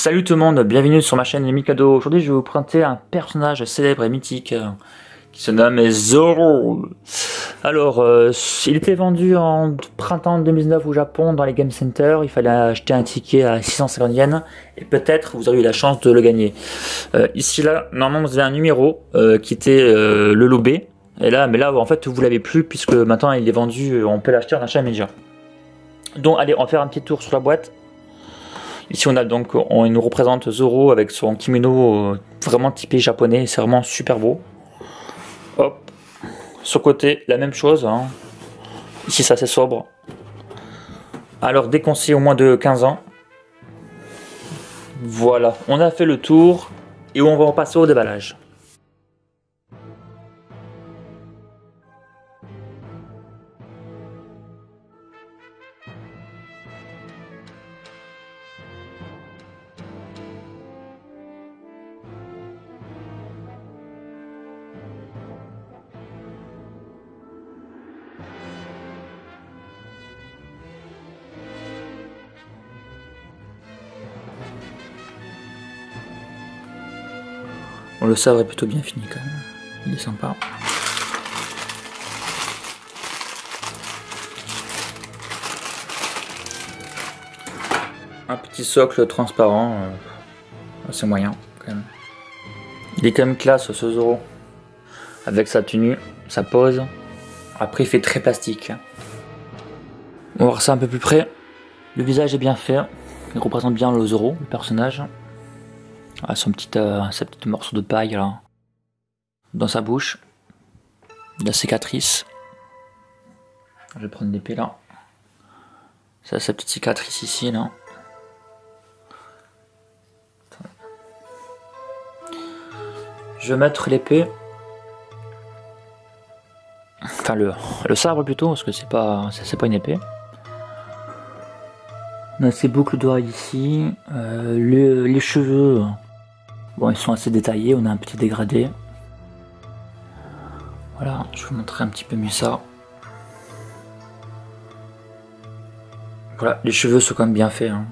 Salut tout le monde, bienvenue sur ma chaîne Mikado. Aujourd'hui je vais vous présenter un personnage célèbre et mythique qui se nomme Zoro. Alors, il était vendu en printemps 2019 au Japon dans les Game Center. Il fallait acheter un ticket à 650 yens et peut-être vous aurez eu la chance de le gagner. Ici là, normalement vous avez un numéro qui était le lot B. Et là, mais là en fait vous l'avez plus puisque maintenant il est vendu, on peut l'acheter en achat immédiat. Donc allez, on va faire un petit tour sur la boîte. Ici on a donc, il nous représente Zoro avec son kimono vraiment typé japonais, c'est vraiment super beau. Hop, sur le côté la même chose, hein. Ici c'est assez sobre. Alors déconseillé au moins de 15 ans. Voilà, on a fait le tour et on va passer au déballage. Bon, le sabre est plutôt bien fini quand même, il est sympa. Un petit socle transparent, c'est moyen quand même. Il est quand même classe ce Zoro, avec sa tenue, sa pose. Après il fait très plastique. On va voir ça un peu plus près. Le visage est bien fait, il représente bien le Zoro, le personnage. Ah, sa petite morceau de paille là, dans sa bouche, la cicatrice. Je vais prendre l'épée là. Ça, sa petite cicatrice ici là. Je vais mettre l'épée, enfin le sabre plutôt, parce que c'est pas une épée. On a ces boucles d'oreilles ici, les cheveux. Bon, ils sont assez détaillés, on a un petit dégradé. Voilà, je vais vous montrer un petit peu mieux ça. Voilà, les cheveux sont quand même bien faits, hein.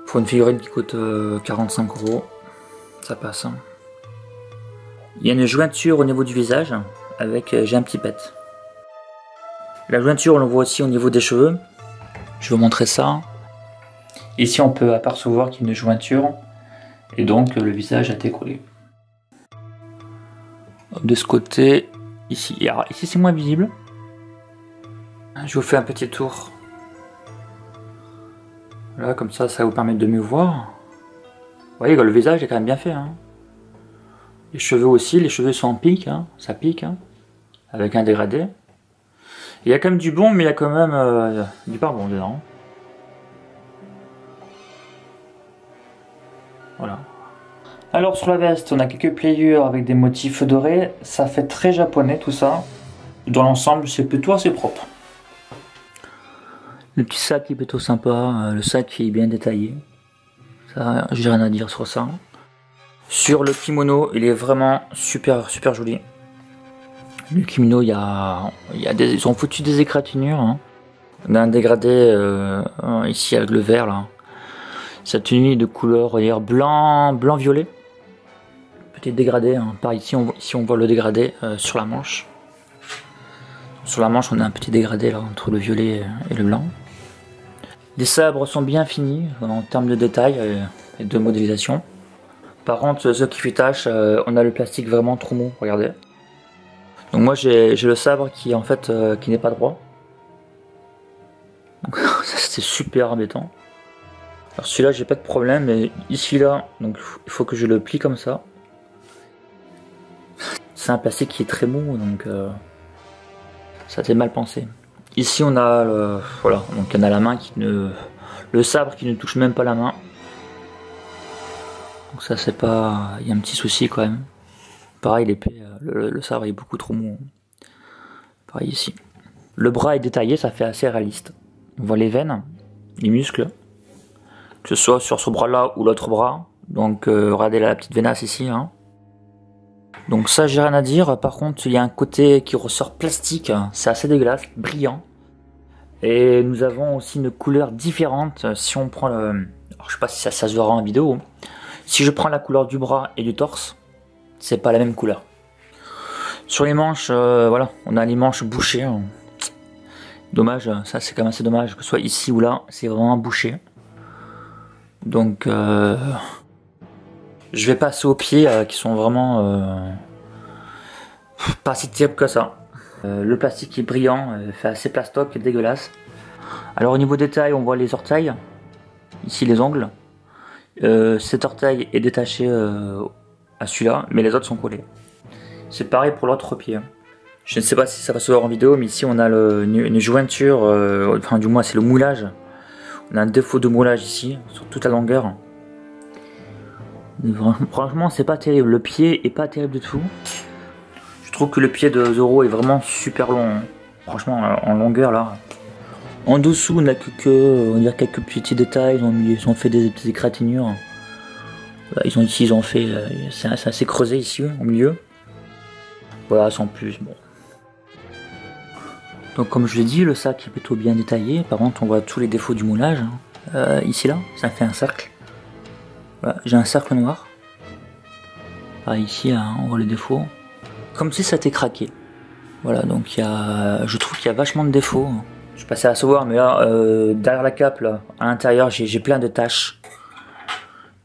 Pour une figurine qui coûte 45 €, ça passe, hein. Il y a une jointure au niveau du visage, avec j'ai un petit pet. La jointure, on le voit aussi au niveau des cheveux. Je vais vous montrer ça. Ici, on peut apercevoir qu'il y a une jointure. Et donc le visage a été collé. De ce côté, ici, alors, ici c'est moins visible. Je vous fais un petit tour. Voilà, comme ça vous permet de mieux voir. Vous voyez que le visage est quand même bien fait, hein. Les cheveux aussi, les cheveux sont en pique, hein, ça pique, hein, avec un dégradé. Il y a quand même du bon, mais il y a quand même du pas bon dedans. Voilà. Alors sur la veste, on a quelques pliures avec des motifs dorés. Ça fait très japonais tout ça. Dans l'ensemble, c'est plutôt assez propre. Le petit sac est plutôt sympa. Le sac qui est bien détaillé. Ça, j'ai rien à dire sur ça. Sur le kimono, il est vraiment super joli. Le kimono, ils ont foutu des égratignures, hein. On a un dégradé ici avec le vert là. Sa tenue de couleur blanc-violet. Petit dégradé, hein. Par ici on voit le dégradé sur la manche. Sur la manche on a un petit dégradé là entre le violet et le blanc. Les sabres sont bien finis en termes de détails et de modélisation. Par contre ce qui fait tâche, on a le plastique vraiment trop mou, regardez. Donc moi j'ai le sabre qui en fait qui n'est pas droit. Donc c'est super embêtant. Alors celui-là j'ai pas de problème, mais ici là, donc il faut que je le plie comme ça. C'est un plastique qui est très mou, donc ça c'est mal pensé. Ici on a voilà, donc on a la main le sabre qui ne touche même pas la main. Donc ça c'est pas, il y a un petit souci quand même. Pareil l'épée, le sabre est beaucoup trop mou. Pareil ici. Le bras est détaillé, ça fait assez réaliste. On voit les veines, les muscles. Que ce soit sur ce bras là ou l'autre bras. Donc regardez la petite venasse ici, hein. Donc ça j'ai rien à dire. Par contre il y a un côté qui ressort plastique, c'est assez dégueulasse, brillant. Et nous avons aussi une couleur différente si on prend Alors, je sais pas si ça se verra en vidéo. Si je prends la couleur du bras et du torse, c'est pas la même couleur. Sur les manches, voilà, on a les manches bouchées. Hein. Dommage, ça c'est quand même assez dommage que ce soit ici ou là, c'est vraiment bouché. Donc, je vais passer aux pieds qui sont vraiment pas si terribles que ça. Le plastique est brillant, fait assez plastoc et dégueulasse. Alors au niveau des tailles, on voit les orteils, ici les ongles. Cet orteil est détaché à celui-là, mais les autres sont collés. C'est pareil pour l'autre pied. Je ne sais pas si ça va se voir en vidéo, mais ici on a une jointure, enfin du moins c'est le moulage. On a un défaut de moulage ici, sur toute la longueur. Franchement c'est pas terrible, le pied est pas terrible du tout. Je trouve que le pied de Zoro est vraiment super long, franchement en longueur là. En dessous on a quelques petits détails, ils ont fait des petites égratignures. Ils ont fait, c'est assez creusé ici au milieu. Voilà, sans plus, bon. Donc comme je l'ai dit, le sac est plutôt bien détaillé. Par contre, on voit tous les défauts du moulage. Ici, là, ça fait un cercle. Voilà, j'ai un cercle noir. Pareil, ici, hein, on voit les défauts. Comme si ça était craqué. Voilà, donc je trouve qu'il y a vachement de défauts. Je suis passé à savoir, mais là, derrière la cape, là, à l'intérieur, j'ai plein de taches.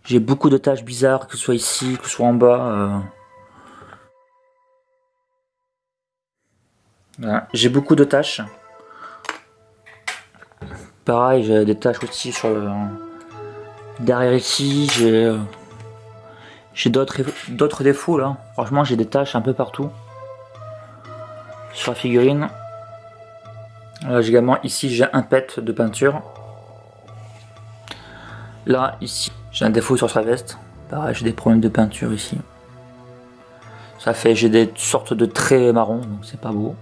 J'ai beaucoup de taches bizarres, que ce soit ici, que ce soit en bas. Voilà. J'ai beaucoup de taches. Pareil, j'ai des taches aussi sur le derrière ici. J'ai d'autres défauts là. Franchement, j'ai des taches un peu partout sur la figurine. Également ici, j'ai un pet de peinture. Là, ici, j'ai un défaut sur sa veste. Pareil, j'ai des problèmes de peinture ici. Ça fait, j'ai des sortes de traits marrons, donc c'est pas beau.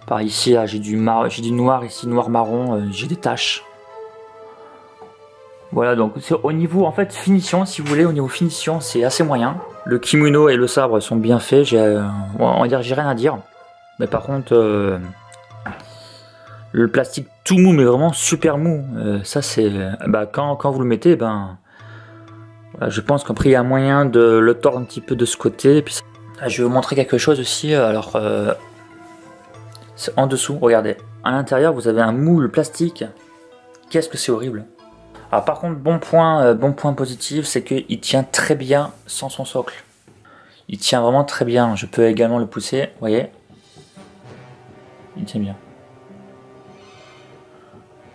Par ici, là, j'ai du noir ici, noir marron, j'ai des taches. Voilà, donc c'est au niveau, en fait, finition, si vous voulez, au niveau finition, c'est assez moyen. Le kimono et le sabre sont bien faits, on va dire, j'ai rien à dire. Mais par contre, le plastique tout mou, mais vraiment super mou, ça c'est, quand vous le mettez, voilà, je pense qu'après il y a moyen de le tordre un petit peu de ce côté. Et puis, je vais vous montrer quelque chose aussi, alors... c'est en dessous, regardez. À l'intérieur, vous avez un moule plastique. Qu'est-ce que c'est horrible. Alors par contre, bon point positif, c'est qu'il tient très bien sans son socle. Il tient vraiment très bien. Je peux également le pousser, vous voyez. Il tient bien.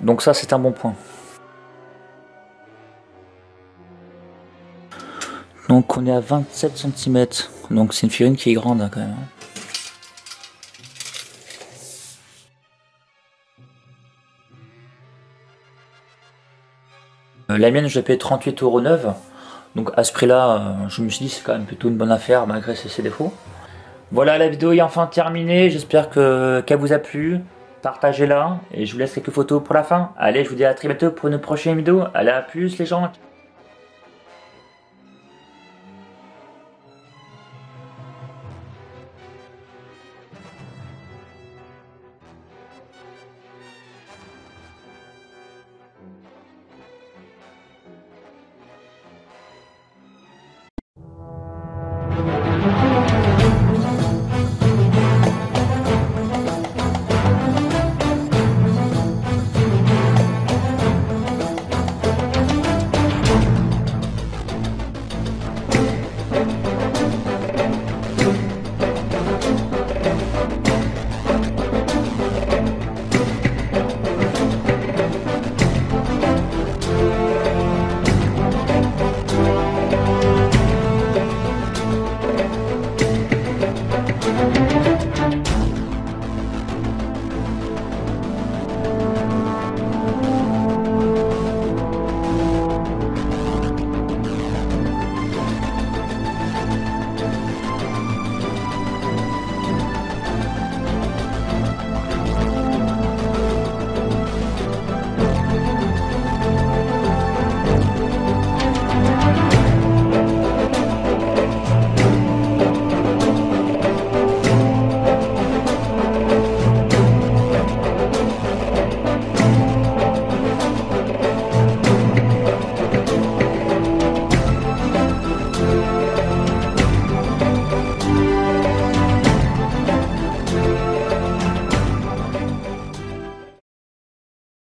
Donc ça, c'est un bon point. Donc on est à 27 cm. Donc c'est une figurine qui est grande hein, quand même. La mienne, je l'ai payé 38,9 €. Donc à ce prix-là, je me suis dit c'est quand même plutôt une bonne affaire malgré ses défauts. Voilà, la vidéo est enfin terminée. J'espère qu'elle vous a plu. Partagez-la et je vous laisse quelques photos pour la fin. Allez, je vous dis à très bientôt pour une prochaine vidéo. Allez, à plus les gens.